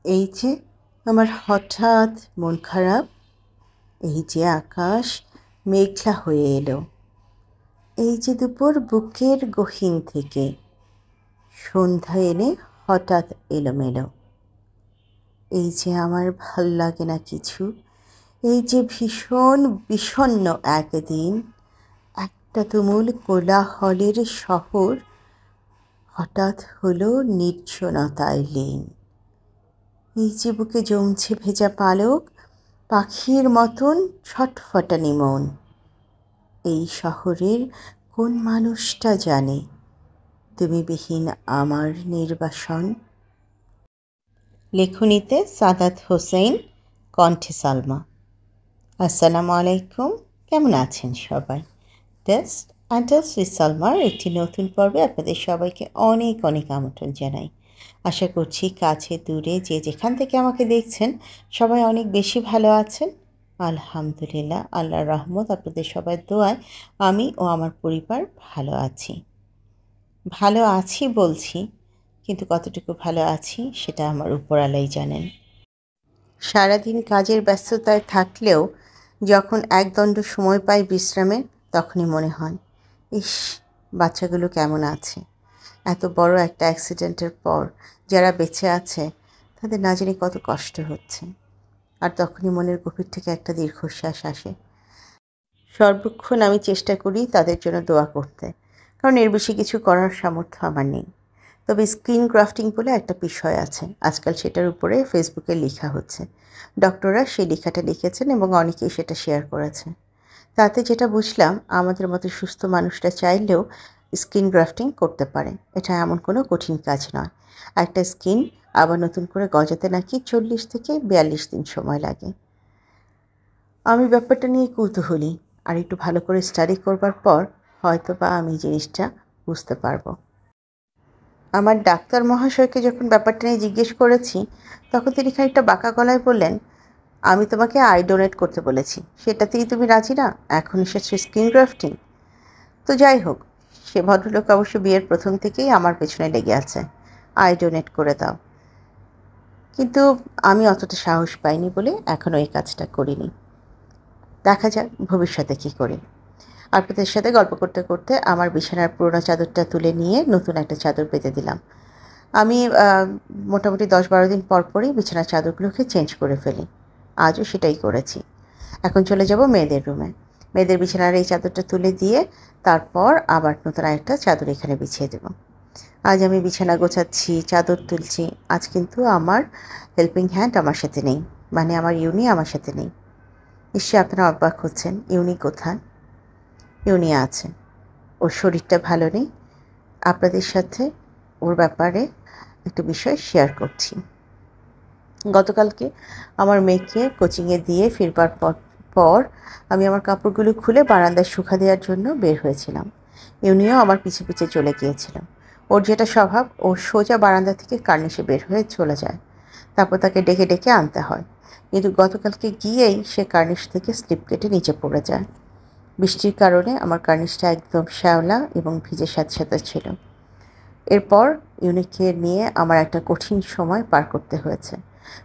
এই যে আমার হঠাৎ মন খারাপ, এই যে আকাশ মেঘলা হয়ে এলো, এই যে দুপুর বুকের গহীন থেকে সন্ধ্যা এনে হঠাৎ এলোমেলো, এই যে আমার ভাল লাগে না কিছু, এই যে ভীষণ বিষণ্ণ একদিন, একটা তুমুল কোলাহলের শহর হঠাৎ হলো নির্জনতায় লীন। এই যে বুকে জমছে ভেজা পালক, পাখির মতন ছটফটানি মন। এই শহরের কোন মানুষটা জানে তুমি বিহীন আমার নির্বাসন? লেখনীতে সাদাত হোসেন, কণ্ঠে সালমা। আসসালামু আলাইকুম, কেমন আছেন সবাই? টেস্ট অ্যান্টাস উইথ সালমার একটি নতুন পর্বে আপনাদের সবাইকে অনেক অনেক আমন্ত্রণ জানাই। আশা করছি কাছে দূরে যে যেখান থেকে আমাকে দেখছেন সবাই অনেক বেশি ভালো আছেন। আলহামদুলিল্লাহ, আল্লাহর রহমত, আপনাদের সবার দোয়ায় আমি ও আমার পরিবার ভালো আছি। ভালো আছি বলছি, কিন্তু কতটুকু ভালো আছি সেটা আমার উপরওয়ালাই জানেন। সারাদিন কাজের ব্যস্ততায় থাকলেও যখন একদণ্ড সময় পাই বিশ্রামের, তখনই মনে হয়, ইস, বাচ্চাগুলো কেমন আছে। এত বড় একটা অ্যাক্সিডেন্টের পর যারা বেঁচে আছে তাদের না জানি কত কষ্ট হচ্ছে। আর তখনই মনের গভীর থেকে একটা দীর্ঘশ্বাস আসে। সর্বক্ষণ আমি চেষ্টা করি তাদের জন্য দোয়া করতে, কারণ এর বেশি কিছু করার সামর্থ্য আমার নেই। তবে স্ক্রিন গ্রাফটিং বলে একটা বিষয় আছে, আজকাল সেটার উপরে ফেসবুকে লেখা হচ্ছে। ডক্টররা সেই লেখাটা লিখেছেন এবং অনেকেই সেটা শেয়ার করেছে। তাতে যেটা বুঝলাম, আমাদের মতো সুস্থ মানুষরা চাইলেও স্কিন গ্রাফটিং করতে পারে। এটা এমন কোনো কঠিন কাজ নয়। একটা স্কিন আবার নতুন করে গজাতে নাকি 40 থেকে 42 দিন সময় লাগে। আমি ব্যাপারটা নিয়ে কৌতূহলী, আর একটু ভালো করে স্টাডি করবার পর হয়তো বা আমি জিনিসটা বুঝতে পারবো। আমার ডাক্তার মহাশয়কে যখন ব্যাপারটা নিয়ে জিজ্ঞেস করেছি, তখন তিনি খানিকটা বাঁকা গলায় বললেন, আমি তোমাকে আই ডোনেট করতে বলেছি, সেটাতেই তুমি রাজি না, এখন এসেছে স্কিন গ্রাফটিং। তো যাই হোক, সে ভদ্রলোক অবশ্য বিয়ের প্রথম থেকেই আমার পেছনে লেগে আছে, আই ডোনেট করে দাও। কিন্তু আমি অতটা সাহস পাইনি বলে এখনও এই কাজটা করিনি। দেখা যাক ভবিষ্যতে কী করি। আপনাদের সাথে গল্প করতে করতে আমার বিছানার পুরোনো চাদরটা তুলে নিয়ে নতুন একটা চাদর পেতে দিলাম। আমি মোটামুটি 10-12 দিন পর পরই বিছানার চাদরগুলোকে চেঞ্জ করে ফেলি। আজও সেটাই করেছি। এখন চলে যাব মেয়েদের রুমে। মেয়েদের বিছানার এই চাদরটা তুলে দিয়ে তারপর আবার নতুন আরেকটা চাদর এখানে বিছিয়ে দেব। আজ আমি বিছানা গোছাচ্ছি, চাদর তুলছি। আজ কিন্তু আমার হেল্পিং হ্যান্ড আমার সাথে নেই, মানে আমার ইউনি আমার সাথে নেই। নিশ্চয়ই আপনারা অবাক হচ্ছেন, ইউনি কোথায়? ইউনি আছে, ওর শরীরটা ভালো নেই। আপনাদের সাথে ওর ব্যাপারে একটা বিষয় শেয়ার করছি। গতকালকে আমার মেয়েকে কোচিংয়ে দিয়ে ফিরবার পর আমি আমার কাপড়গুলো খুলে বারান্দায় শুকা দেওয়ার জন্য বের হয়েছিলাম। ইউনিও আমার পিছু পিছে চলে গিয়েছিল। ওর যেটা স্বভাব, ও সোজা বারান্দা থেকে কার্নিশে বের হয়ে চলে যায়, তারপর তাকে ডেকে ডেকে আনতে হয়। কিন্তু গতকালকে গিয়েই সে কার্নিশ থেকে স্লিপ কেটে নিচে পড়ে যায়। বৃষ্টির কারণে আমার কার্নিশটা একদম শ্যাওলা এবং ভিজে স্যাঁতস্যাঁতে ছিল। এরপর ইউনিকে নিয়ে আমার একটা কঠিন সময় পার করতে হয়েছে।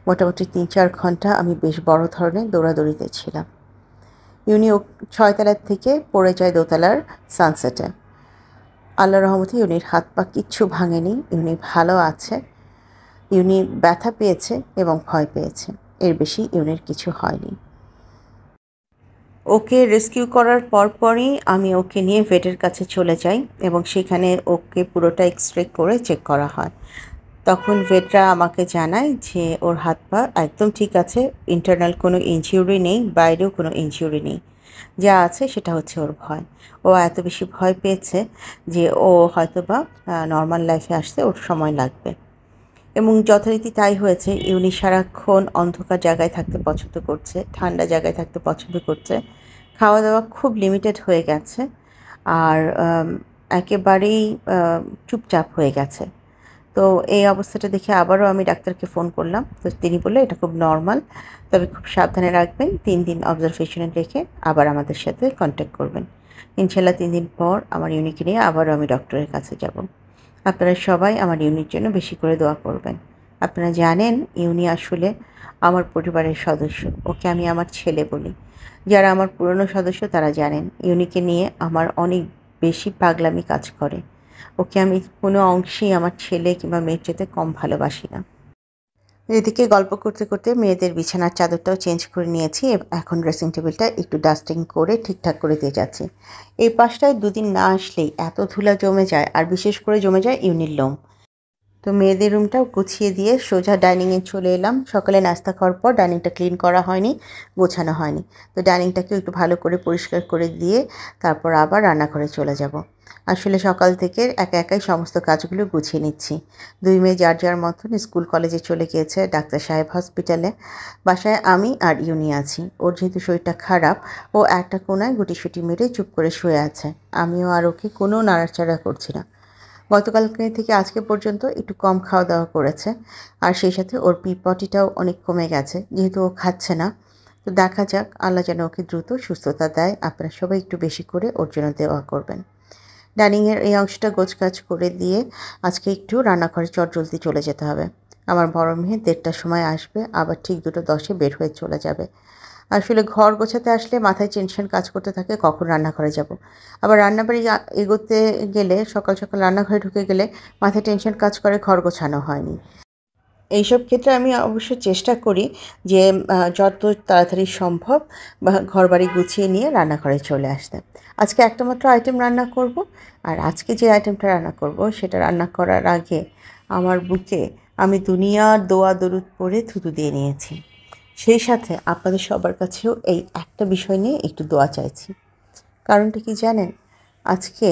মোটামুটি 3-4 ঘন্টা আমি বেশ বড় ধরনের দৌড়াদৌড়িতে ছিলাম। ইউনি 6 তলার থেকে পড়ে যায় দোতলার সানসেটে। আল্লাহর রহমতে ইউনির হাত পা কিচ্ছু ভাঙেনি, ইউনি ভালো আছে। ইউনি ব্যথা পেয়েছে এবং ভয় পেয়েছে, এর বেশি ইউনির কিছু হয়নি। ওকে রেস্কিউ করার পরপরই আমি ওকে নিয়ে ভেটের কাছে চলে যাই এবং সেখানে ওকে পুরোটা এক্সরে করে চেক করা হয়। তখন ভেটরা আমাকে জানায় যে ওর হাত পা একদম ঠিক আছে, ইন্টারনাল কোনো ইনজিউরি নেই, বাইরেও কোনো ইনজিউরি নেই। যা আছে সেটা হচ্ছে ওর ভয়। ও এত বেশি ভয় পেয়েছে যে ও হয়তোবা নর্মাল লাইফে আসতে ওর সময় লাগবে। এবং যথারীতি তাই হয়েছে। ইউনি সারাক্ষণ অন্ধকার জায়গায় থাকতে পছন্দ করছে, ঠান্ডা জায়গায় থাকতে পছন্দ করছে। খাওয়া দাওয়া খুব লিমিটেড হয়ে গেছে, আর একেবারেই চুপচাপ হয়ে গেছে। তো এই অবস্থাটা দেখে আবারও আমি ডাক্তারকে ফোন করলাম। তো তিনি বললেন এটা খুব নর্মাল, তবে খুব সাবধানে রাখবেন, 3 দিন অবজারভেশনে রেখে আবার আমাদের সাথে কন্ট্যাক্ট করবেন। ইনশাল্লাহ 3 দিন পর আমার ইউনিকে নিয়ে আবারও আমি ডক্টরের কাছে যাব। আপনারা সবাই আমার ইউনির জন্য বেশি করে দোয়া করবেন। আপনারা জানেন ইউনি আসলে আমার পরিবারের সদস্য। ওকে আমি আমার ছেলে বলি। যারা আমার পুরনো সদস্য তারা জানেন ইউনিকে নিয়ে আমার অনেক বেশি পাগলামি কাজ করে। ওকে আমি কোনো অংশেই আমার ছেলে কিংবা মেয়ের চাইতে কম ভালোবাসি না। এদিকে গল্প করতে করতে মেয়েদের বিছানার চাদরটাও চেঞ্জ করে নিয়েছি। এখন ড্রেসিং টেবিলটা একটু ডাস্টিং করে ঠিকঠাক করে দিয়ে যাচ্ছি। এই পাশটায় দুদিন না আসলেই এত ধুলা জমে যায়, আর বিশেষ করে জমে যায় ইউনির লোম। তো মেয়েদের রুমটাও গুছিয়ে দিয়ে সোজা ডাইনিংয়ে চলে এলাম। সকালে নাস্তা খাওয়ার পর ডাইনিংটা ক্লিন করা হয়নি, গোছানো হয়নি। তো ডাইনিংটাকেও একটু ভালো করে পরিষ্কার করে দিয়ে তারপর আবার রান্নাঘরে চলে যাব। আসলে সকাল থেকে একা একাই সমস্ত কাজগুলো গুছিয়ে নিচ্ছি। দুই মেয়ে যার যার মতন স্কুল কলেজে চলে গিয়েছে, ডাক্তার সাহেব হসপিটালে। বাসায় আমি আর ইউনি আছি। ওর যেহেতু শরীরটা খারাপ, ও একটা কোনায় গুটিসুটি মেরে চুপ করে শুয়ে আছে। আমিও আর ওকে কোনো নাড়াচাড়া করছি না। গতকালকে থেকে আজকে পর্যন্ত একটু কম খাওয়া দাওয়া করেছে, আর সেই সাথে ওর পিপটিটাও অনেক কমে গেছে, যেহেতু ও খাচ্ছে না। তো দেখা যাক, আল্লাহ যেন ওকে দ্রুত সুস্থতা দেয়। আপনারা সবাই একটু বেশি করে ওর জন্য দোয়া করবেন। ডাইনিংয়ের এই অংশটা গোছগাছ করে দিয়ে আজকে একটু রান্নাঘরে চটজলদি চলে যেতে হবে। আমার বড় মেয়ে 1:30টার সময় আসবে, আবার ঠিক 2:10-এ বের হয়ে চলে যাবে। আসলে ঘর গোছাতে আসলে মাথায় টেনশন কাজ করতে থাকে কখন রান্নাঘরে যাব। আবার রান্নাবাড়ি এগোতে গেলে, সকাল সকাল রান্নাঘরে ঢুকে গেলে মাথায় টেনশন কাজ করে ঘর গোছানো হয়নি। এইসব ক্ষেত্রে আমি অবশ্য চেষ্টা করি যে যত তাড়াতাড়ি সম্ভব ঘরবাড়ি গুছিয়ে নিয়ে রান্নাঘরে চলে আসতে। আজকে একটা মাত্র আইটেম রান্না করব, আর আজকে যে আইটেমটা রান্না করব সেটা রান্না করার আগে আমার বুকে আমি দুনিয়ার দোয়া দরুদ পড়ে থুতু দিয়ে নিয়েছি। সেই সাথে আপনাদের সবার কাছেও এই একটা বিষয় নিয়ে একটু দোয়া চাইছি। কারণটা কি জানেন? আজকে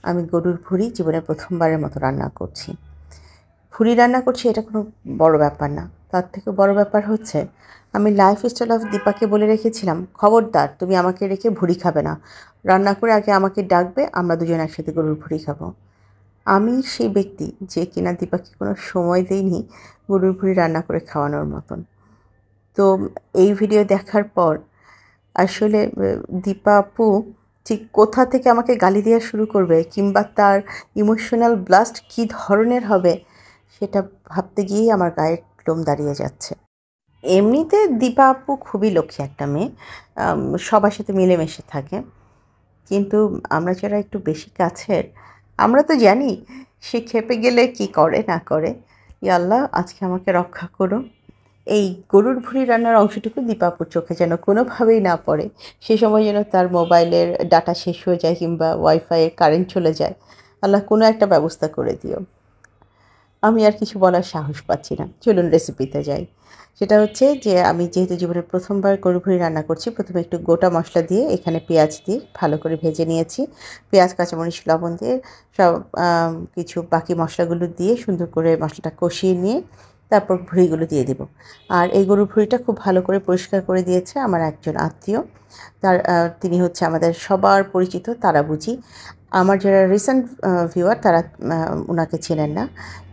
আমি গরুর ভুঁড়ি জীবনে প্রথমবারের মতো রান্না করছি। ভুঁড়ি রান্না করছি এটা কোনো বড় ব্যাপার না। তার থেকে বড় ব্যাপার হচ্ছে, আমি লাইফস্টাইল অফ দীপাকে বলে রেখেছিলাম, খবরদার তুমি আমাকে রেখে ভুঁড়ি খাবে না, রান্না করে আগে আমাকে ডাকবে, আমরা দুজন একসাথে গরুর ভুঁড়ি খাবো। আমি সেই ব্যক্তি যে কিনা দীপাকে কোনো সময় দেয়নি গরুর ভুঁড়ি রান্না করে খাওয়ানোর মতন। তো এই ভিডিও দেখার পর আসলে দীপা আপু ঠিক কোথা থেকে আমাকে গালি দেওয়া শুরু করবে, কিংবা তার ইমোশনাল ব্লাস্ট কী ধরনের হবে, সেটা ভাবতে গিয়েই আমার গায়ের লোম দাঁড়িয়ে যাচ্ছে। এমনিতে দীপা আপু খুবই লক্ষ্মী একটা মেয়ে, সবার সাথে মিলেমিশে থাকে। কিন্তু আমরা যারা একটু বেশি কাছের, আমরা তো জানি সে ক্ষেপে গেলে কি করে না করে। ইয়া আল্লাহ, আজকে আমাকে রক্ষা করো। এই গরুর ভুঁড়ি রান্নার অংশটুকু দীপাপুর চোখে যেন কোনোভাবেই না পড়ে। সে সময় যেন তার মোবাইলের ডাটা শেষ হয়ে যায় কিংবা ওয়াইফাইয়ের কারেন্ট চলে যায়। আল্লাহ, কোনো একটা ব্যবস্থা করে দিও। আমি আর কিছু বলার সাহস পাচ্ছি না। চলুন রেসিপিতে যাই। সেটা হচ্ছে যে, আমি যেহেতু জীবনে প্রথমবার গরুর ভুঁড়ি রান্না করছি, প্রথমে একটু গোটা মশলা দিয়ে এখানে পেঁয়াজ দিয়ে ভালো করে ভেজে নিয়েছি। পেঁয়াজ, কাঁচামরিচ, লবণ দিয়ে সব কিছু বাকি মশলাগুলো দিয়ে সুন্দর করে মশলাটা কষিয়ে নিয়ে তারপর ভুঁড়িগুলো দিয়ে দেব। আর এই গরুর ভুঁড়িটা খুব ভালো করে পরিষ্কার করে দিয়েছে আমার একজন আত্মীয়। তিনি হচ্ছে আমাদের সবার পরিচিত তারাবুজি। আমার যারা রিসেন্ট ভিউয়ার তারা ওনাকে চেনেন না,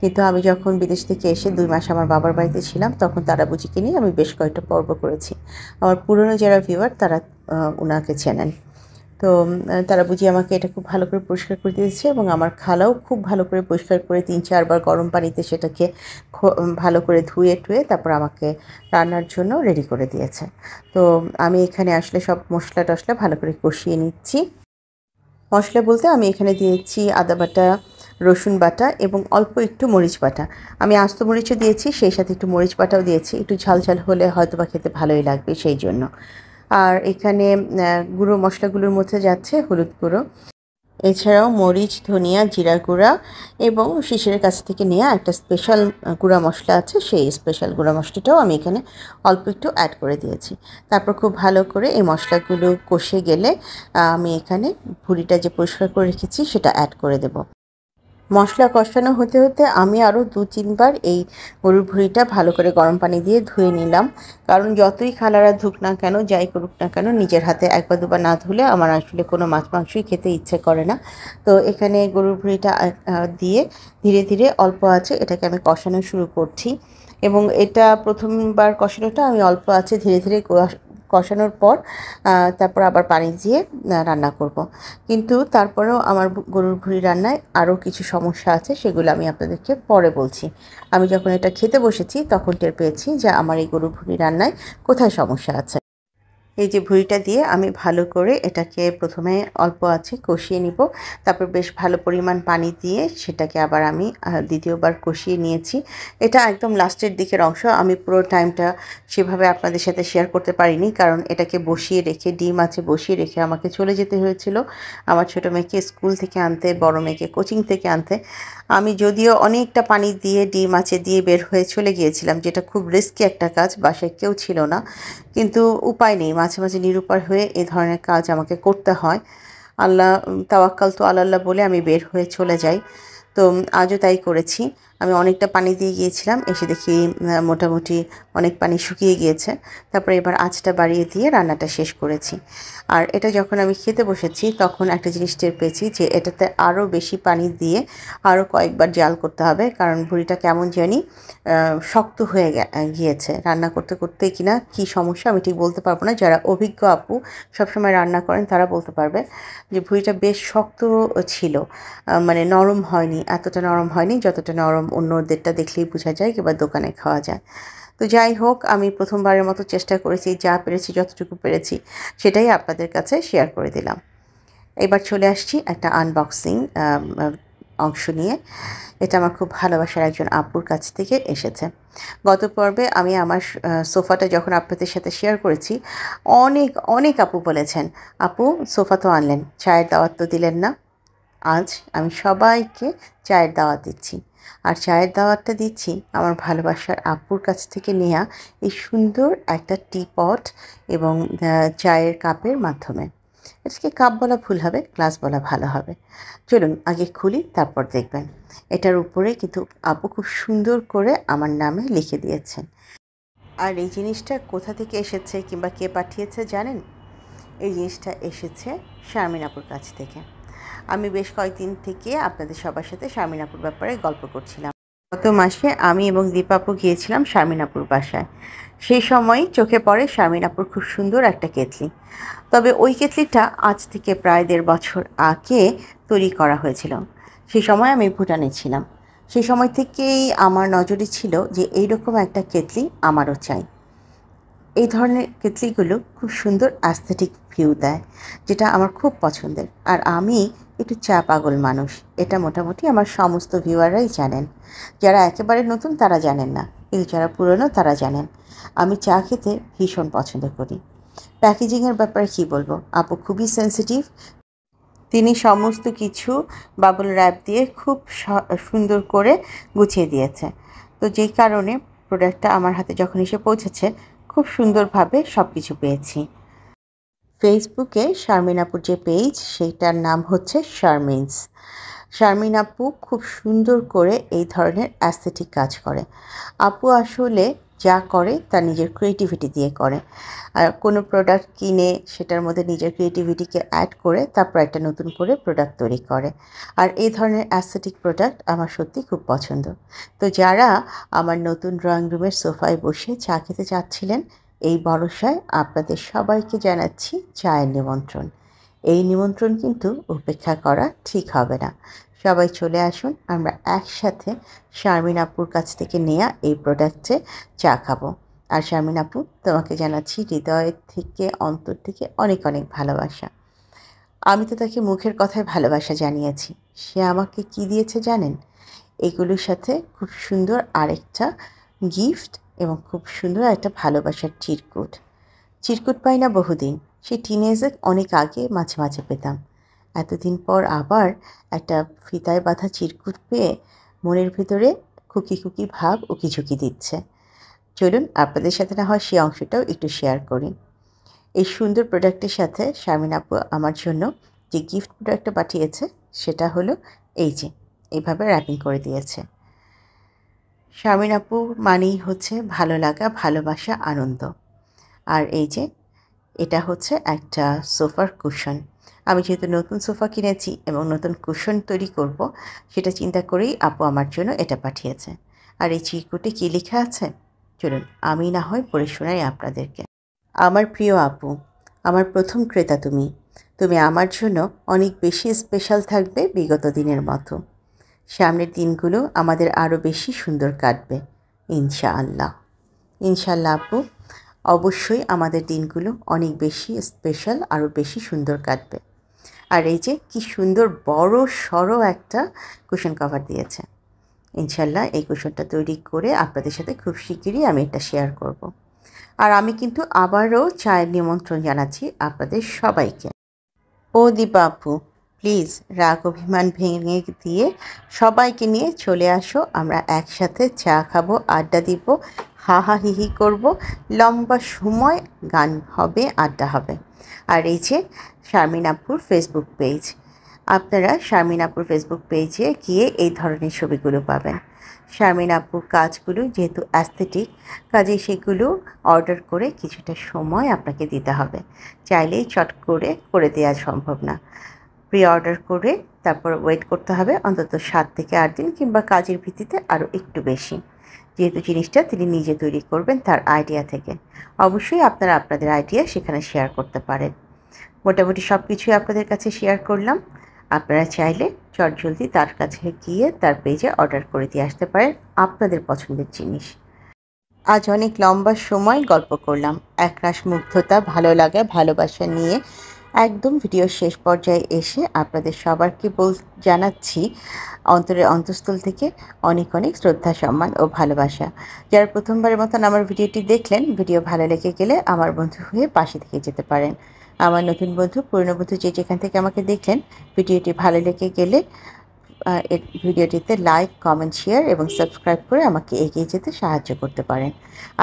কিন্তু আমি যখন বিদেশ থেকে এসে 2 মাস আমার বাবার বাড়িতে ছিলাম, তখন তারাবুজিকে নিয়ে আমি বেশ কয়েকটা পর্ব করেছি। আমার পুরনো যারা ভিউয়ার তারা ওনাকে চেনেন। তো তারাবুজি আমাকে এটা খুব ভালো করে পরিষ্কার করে দিয়েছে, এবং আমার খালাও খুব ভালো করে পরিষ্কার করে 3-4 বার গরম পানিতে সেটাকে ভালো করে ধুয়ে টুয়ে তারপর আমাকে রান্নার জন্য রেডি করে দিয়েছে। তো আমি এখানে আসলে সব মশলা টশলা ভালো করে কষিয়ে নিচ্ছি। মশলা বলতে আমি এখানে দিয়েছি আদা বাটা, রসুন বাটা এবং অল্প একটু মরিচ বাটা। আমি আস্ত মরিচও দিয়েছি, সেই সাথে একটু মরিচ বাটাও দিয়েছি। একটু ঝাল ঝাল হলে হয়তো বা খেতে ভালোই লাগবে সেই জন্য। আর এখানে গুঁড়ো মশলাগুলোর মধ্যে যাচ্ছে হলুদ গুঁড়ো, এছাড়াও মরিচ, ধনিয়া, জিরা গুঁড়া এবং শিশিরের কাছ থেকে নেওয়া একটা স্পেশাল গুঁড়া মশলা আছে, সেই স্পেশাল গুঁড়া মশলাটাও আমি এখানে অল্প একটু অ্যাড করে দিয়েছি। তারপর খুব ভালো করে এই মশলাগুলো কষে গেলে আমি এখানে ভুঁড়িটা যে পরিষ্কার করে রেখেছি সেটা অ্যাড করে দেব। মশলা কষানো হতে হতে আমি আরও 2-3 বার এই গরুর ভুঁড়িটা ভালো করে গরম পানি দিয়ে ধুয়ে নিলাম। কারণ যতই খালারা ধুক না কেন, যাই করুক না কেন, নিজের হাতে 1 বা 2 বার না ধুলে আমার আসলে কোনো মাছ মাংসই খেতে ইচ্ছে করে না। তো এখানে গরুর ভুঁড়িটা দিয়ে ধীরে ধীরে অল্প আঁচে এটাকে আমি কষানো শুরু করছি, এবং এটা প্রথমবার কষানোটা আমি অল্প আঁচে ধীরে ধীরে কষানোর পর তারপর আবার পানি দিয়ে রান্না করব। কিন্তু তারপরেও আমার গরুর ভুঁড়ি রান্নায় আরও কিছু সমস্যা আছে, সেগুলো আমি আপনাদেরকে পরে বলছি। আমি যখন এটা খেতে বসেছি তখন টের পেয়েছি যে আমার এই গরুর ভুঁড়ি রান্নায় কোথায় সমস্যা আছে। এই যে ভুঁড়িটা দিয়ে আমি ভালো করে এটাকে প্রথমে অল্প আছে কষিয়ে নিব, তারপর বেশ ভালো পরিমাণ পানি দিয়ে সেটাকে আবার আমি দ্বিতীয়বার কষিয়ে নিয়েছি। এটা একদম লাস্টের দিকের অংশ, আমি পুরো টাইমটা সেভাবে আপনাদের সাথে শেয়ার করতে পারিনি, কারণ এটাকে বসিয়ে রেখে ডিম আছে বসিয়ে রেখে আমাকে চলে যেতে হয়েছিল আমার ছোটো মেয়েকে স্কুল থেকে আনতে, বড় মেয়েকে কোচিং থেকে আনতে। আমি যদিও অনেকটা পানি দিয়ে ডিম আছে দিয়ে বের হয়ে চলে গিয়েছিলাম, যেটা খুব রিস্কি একটা কাজ, বাসায় কেউ ছিল না, কিন্তু উপায় নেই, মাঝে মাঝে নিরুপায় হয়ে এই ধরনের কাজ আমাকে করতে হয়। আল্লাহ তাওয়াক্কাল তো আল্লাহ বলে আমি বের হয়ে চলে যাই। তো আজও তাই করেছি। আমি অনেকটা পানি দিয়ে গিয়েছিলাম, এসে দেখি মোটামুটি অনেক পানি শুকিয়ে গিয়েছে। তারপরে এবার আঁচটা বাড়িয়ে দিয়ে রান্নাটা শেষ করেছি। আর এটা যখন আমি খেতে বসেছি তখন একটা জিনিস টের পেয়েছি যে এটাতে আরও বেশি পানি দিয়ে আরও কয়েকবার জাল করতে হবে, কারণ ভুঁড়িটা কেমন জানি শক্ত হয়ে গিয়েছে। রান্না করতে করতে কিনা কী সমস্যা আমি ঠিক বলতে পারবো না, যারা অভিজ্ঞ আপু সবসময় রান্না করেন তারা বলতে পারবে যে ভুঁড়িটা বেশ শক্ত ছিল, মানে নরম হয়নি, এতটা নরম হয়নি যতটা নরম অন্যদেরটা দেখলেই বোঝা যায় কিংবা দোকানে খাওয়া যায়। তো যাই হোক, আমি প্রথমবারের মতো চেষ্টা করেছি, যা পেরেছি যতটুকু পেরেছি সেটাই আপনাদের কাছে শেয়ার করে দিলাম। এবার চলে আসছি একটা আনবক্সিং অংশ নিয়ে। এটা আমার খুব ভালোবাসার একজন আপুর কাছ থেকে এসেছে। গত পর্বে আমি আমার সোফাটা যখন আপনাদের সাথে শেয়ার করেছি, অনেক অনেক আপু বলেছেন, আপু সোফা তো আনলেন, চায়ের দাওয়াত তো দিলেন না। আজ আমি সবাইকে চায়ের দাওয়াত দিচ্ছি, আর চায়ের দাওয়াতটা দিচ্ছি আমার ভালোবাসার আপুর কাছ থেকে নেওয়া এই সুন্দর একটা টিপট এবং চায়ের কাপের মাধ্যমে। এটাকে কাপ বলা ভুল হবে, গ্লাস বলা ভালো হবে। চলুন আগে খুলি, তারপর দেখবেন। এটার উপরে কিন্তু আপু খুব সুন্দর করে আমার নামে লিখে দিয়েছেন। আর এই জিনিসটা কোথা থেকে এসেছে কিংবা কে পাঠিয়েছে জানেন? এই জিনিসটা এসেছে শারমিন আপুর কাছ থেকে। আমি বেশ কয়েকদিন থেকে আপনাদের সবার সাথে শারমিন আপুর ব্যাপারে গল্প করছিলাম। গত মাসে আমি এবং দীপা আপু গিয়েছিলাম শারমিন আপুর বাসায়। সেই সময় চোখে পড়ে শারমিন আপুর খুব সুন্দর একটা কেতলি। তবে ওই কেতলিটা আজ থেকে প্রায় 1.5 বছর আগে তৈরি করা হয়েছিল। সেই সময় আমি ভুটানে ছিলাম। সেই সময় থেকেই আমার নজরে ছিল যে এইরকম একটা কেতলি আমারও চাই। এই ধরনের কেতলিগুলো খুব সুন্দর অ্যাস্থেটিক ভিউ দেয়, যেটা আমার খুব পছন্দের। আর আমি একটু চা পাগল মানুষ, এটা মোটামুটি আমার সমস্ত ভিউয়াররাই জানেন। যারা একেবারে নতুন তারা জানেন না, কিন্তু যারা পুরনো তারা জানেন আমি চা খেতে ভীষণ পছন্দ করি। প্যাকেজিংয়ের ব্যাপারে কী বলবো, আপু খুবই সেন্সিটিভ। তিনি সমস্ত কিছু বাবল র্যাপ দিয়ে খুব সুন্দর করে গুছিয়ে দিয়েছে। তো যেই কারণে প্রোডাক্টটা আমার হাতে যখন এসে পৌঁছেছে খুব সুন্দরভাবে সব কিছু পেয়েছি। ফেসবুকে শারমিন আপুর যে পেজ সেইটার নাম হচ্ছে শারমিনস। শারমিন আপু খুব সুন্দর করে এই ধরনের অ্যাস্থেটিক কাজ করে। আপু আসলে যা করে তা নিজের ক্রিয়েটিভিটি দিয়ে করে। আর কোনো প্রোডাক্ট কিনে সেটার মধ্যে নিজের ক্রিয়েটিভিটিকে অ্যাড করে তারপর একটা নতুন করে প্রোডাক্ট তৈরি করে। আর এই ধরনের অ্যাস্থেটিক প্রোডাক্ট আমার সত্যি খুব পছন্দ। তো যারা আমার নতুন ড্রয়িং রুমের সোফায় বসে চা খেতে চাচ্ছিলেন, এই ভরসায় আপনাদের সবাইকে জানাচ্ছি চায়ের নিমন্ত্রণ। এই নিমন্ত্রণ কিন্তু উপেক্ষা করা ঠিক হবে না। সবাই চলে আসুন, আমরা একসাথে শারমিন আপুর কাছ থেকে নেওয়া এই প্রোডাক্টে চা খাবো। আর শারমিন আপু, তোমাকে জানাচ্ছি হৃদয়ের থেকে, অন্তর থেকে অনেক অনেক ভালোবাসা। আমি তো তাকে মুখের কথায় ভালোবাসা জানিয়েছি, সে আমাকে কি দিয়েছে জানেন? এগুলোর সাথে খুব সুন্দর আরেকটা গিফট এবং খুব সুন্দর একটা ভালোবাসার চিরকুট। চিরকুট পাই না বহুদিন, সেই টিনেজে অনেক আগে মাঝে মাঝে পেতাম। এতদিন পর আবার একটা ফিতায় বাঁধা চিরকুট পেয়ে মনের ভিতরে খুকি খুকি ভাব উকিঝুঁকি দিচ্ছে। চলুন আপনাদের সাথে না হয় সেই অংশটাও একটু শেয়ার করি। এই সুন্দর প্রোডাক্টের সাথে শারমিন আপু আমার জন্য যে গিফট প্রোডাক্টটা পাঠিয়েছে সেটা হলো এই যে এইভাবে র্যাপিং করে দিয়েছে। শারমিন আপু মানেই হচ্ছে ভালো লাগা, ভালোবাসা, আনন্দ। আর এই যে এটা হচ্ছে একটা সোফার কুশন। আমি যেহেতু নতুন সোফা কিনেছি এবং নতুন কুশন তৈরি করব, সেটা চিন্তা করেই আপু আমার জন্য এটা পাঠিয়েছে। আর এই চিরকুটে কী লেখা আছে চলুন আমি না হয় পড়ে শোনাই আপনাদেরকে। আমার প্রিয় আপু, আমার প্রথম ক্রেতা তুমি। তুমি আমার জন্য অনেক বেশি স্পেশাল থাকবে বিগত দিনের মতো। সামনের দিনগুলো আমাদের আরও বেশি সুন্দর কাটবে ইনশাআল্লাহ। ইনশাআল্লাহ আপু, অবশ্যই আমাদের দিনগুলো অনেক বেশি স্পেশাল, আরও বেশি সুন্দর কাটবে। আর এই যে কি সুন্দর বড় সড়ো একটা কুশন কভার দিয়েছে। ইনশাআল্লাহ এই কুশনটা তৈরি করে আপনাদের সাথে খুব শিগগিরই আমি এটা শেয়ার করব। আর আমি কিন্তু আবারও চায়ের নিমন্ত্রণ জানাচ্ছি আপনাদের সবাইকে। ও দীপা আপু, প্লিজ রাগ অভিমান ভেঙে দিয়ে সবাইকে নিয়ে চলে আসো, আমরা একসাথে চা খাবো, আড্ডা দিব, হা হি করব, লম্বা সময় গান হবে, আড্ডা হবে। আর এই যে শারমিন আপুর ফেসবুক পেজ, আপনারা শারমিন আপুর ফেসবুক পেজে গিয়ে এই ধরনের ছবিগুলো পাবেন। শারমিন আপুর কাজগুলো যেহেতু অ্যাস্থেটিক, কাজে সেগুলো অর্ডার করে কিছুটা সময় আপনাকে দিতে হবে, চাইলেই চট করে দেওয়া সম্ভব না। প্রি অর্ডার করে তারপর ওয়েট করতে হবে অন্তত 7 থেকে 8 দিন, কিংবা কাজের ভিত্তিতে আরও একটু বেশি, যেহেতু জিনিসটা তিনি নিজে তৈরি করবেন তার আইডিয়া থেকে। অবশ্যই আপনারা আপনাদের আইডিয়া সেখানে শেয়ার করতে পারেন। মোটামুটি সব কিছুই আপনাদের কাছে শেয়ার করলাম। আপনারা চাইলে চটজলদি তার কাছে গিয়ে তার পেজে অর্ডার করে দিয়ে আসতে পারেন আপনাদের পছন্দের জিনিস। আজ অনেক লম্বা সময় গল্প করলাম, একরাশ মুগ্ধতা, ভালো লাগা, ভালোবাসা নিয়ে একদম ভিডিও শেষ পর্যায়ে এসে আপনাদের সবারকে জানাচ্ছি অন্তরের অন্তঃস্থল থেকে অনেক অনেক শ্রদ্ধা, সম্মান ও ভালোবাসা। যারা প্রথমবারের মতন আমার ভিডিওটি দেখলেন, ভিডিও ভালো লেগে গেলে আমার বন্ধু হয়ে পাশে থেকে যেতে পারেন। আমার নতুন বন্ধু, পুরনো বন্ধু যে যেখান থেকে আমাকে দেখলেন, ভিডিওটি ভালো লেগে গেলে ভিডিওটিতে লাইক, কমেন্ট, শেয়ার এবং সাবস্ক্রাইব করে আমাকে এগিয়ে যেতে সাহায্য করতে পারেন।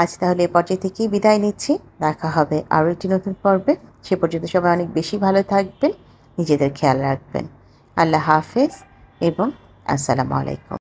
আজ তাহলে এ পর্যায়ে থেকেই বিদায় নিচ্ছি। দেখা হবে আরও একটি নতুন পর্বে। সে পর্যন্ত সবাই অনেক বেশি ভালো থাকবেন, নিজেদের খেয়াল রাখবেন। আল্লাহ হাফেজ এবং আসসালামু আলাইকুম।